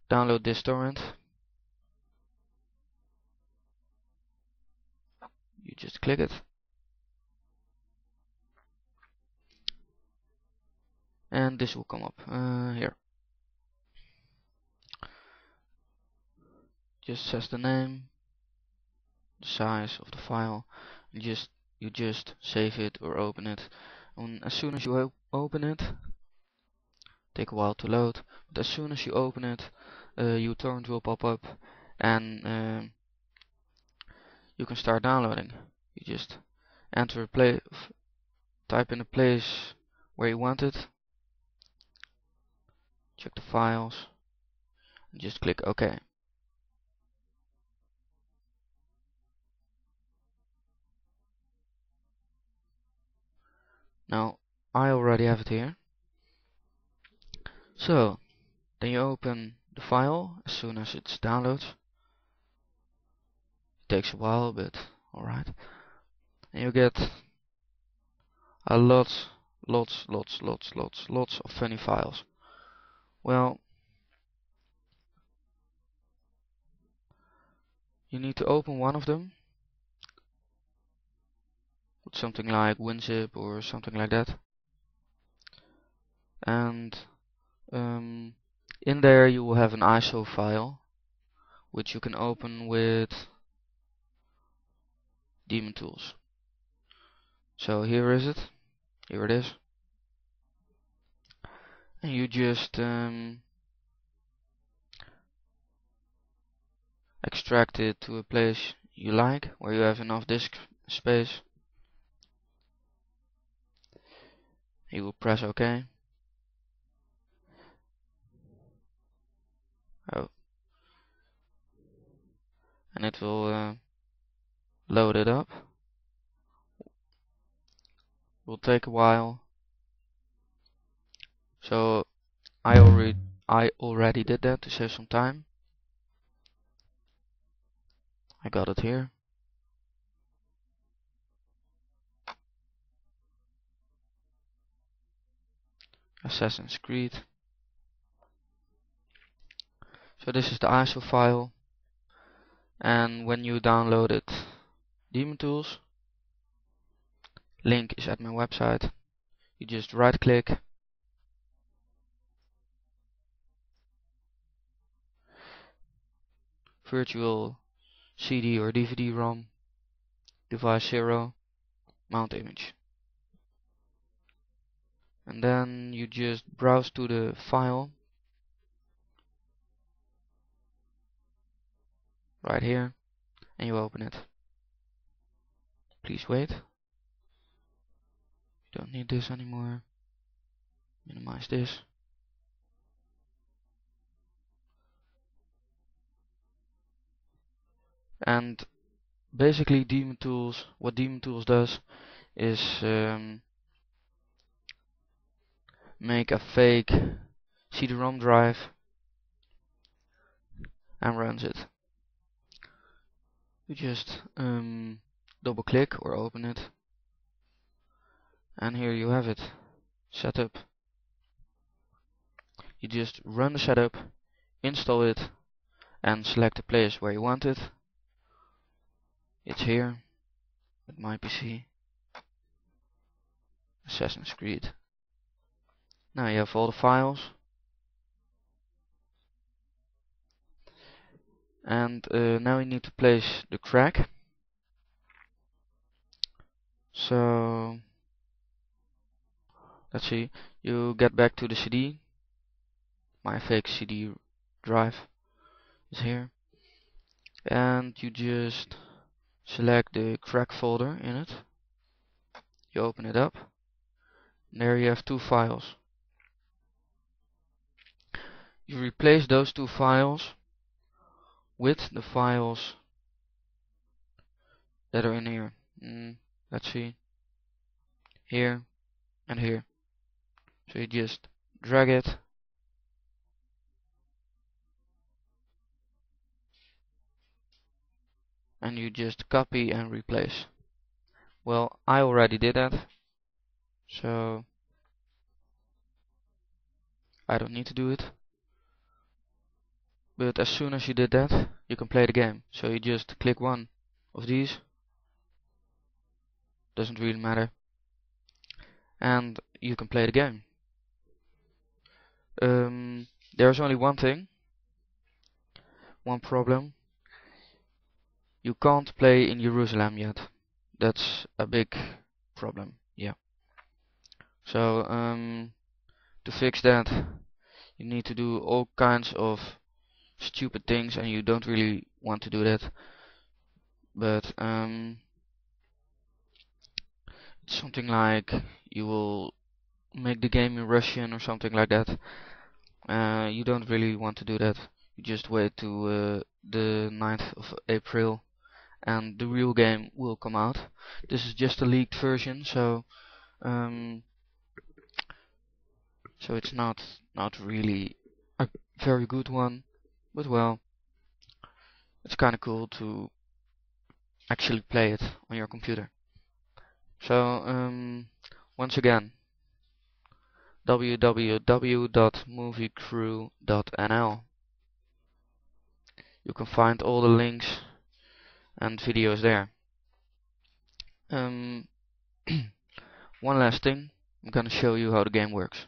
download this torrent. You just click it, and this will come up here. Just says the name, the size of the file, and you just save it or open it. And as soon as you open it, take a while to load, but as soon as you open it, your torrent will pop up, and you can start downloading. You just enter a place, type in a place where you want it, check the files, and just click OK. Now I already have it here. So then you open the file as soon as it downloads. It takes a while, but alright. And you get a lots of funny files. Well, you need to open one of them with something like WinZip or something like that. And in there you will have an ISO file which you can open with Daemon Tools. So here is it. Here it is. And you just extract it to a place you like, where you have enough disk space. You will press OK. Oh. And it will load it up. Will take a while. So I already did that to save some time. I got it here. Assassin's Creed. So this is the ISO file, and when you download it, Daemon Tools, link is at my website. You just right click, virtual CD or DVD-ROM, device 0, mount image. And then you just browse to the file right here and you open it. Please wait. Don't need this anymore. Minimize this. And basically Daemon Tools, what Daemon Tools does is make a fake CD-ROM drive and runs it. You just double click or open it, and here you have it, setup. You just run the setup, install it, and select the place where you want it. It's here with my PC, Assassin's Creed. Now you have all the files, and now you need to place the crack. So let's see, you get back to the CD. My fake CD drive is here, and you just select the crack folder in it. You open it up, and there you have two files. You replace those two files with the files that are in here. Let's see, here and here. So you just drag it, and you just copy and replace. Well, I already did that, so I don't need to do it. But as soon as you did that, you can play the game. So you just click one of these, doesn't really matter, and you can play the game. There's only one thing, one problem. You can't play in Jerusalem yet. That's a big problem, yeah. So to fix that, you need to do all kinds of stupid things, and you don't really want to do that. But it's something like you will make the game in Russian or something like that. You don't really want to do that. You just wait to the 9th of April and the real game will come out. This is just a leaked version, so it's not really a very good one, but well, it's kind of cool to actually play it on your computer. So once again, www.moviecrew.nl. You can find all the links and videos there. One last thing, I'm gonna show you how the game works.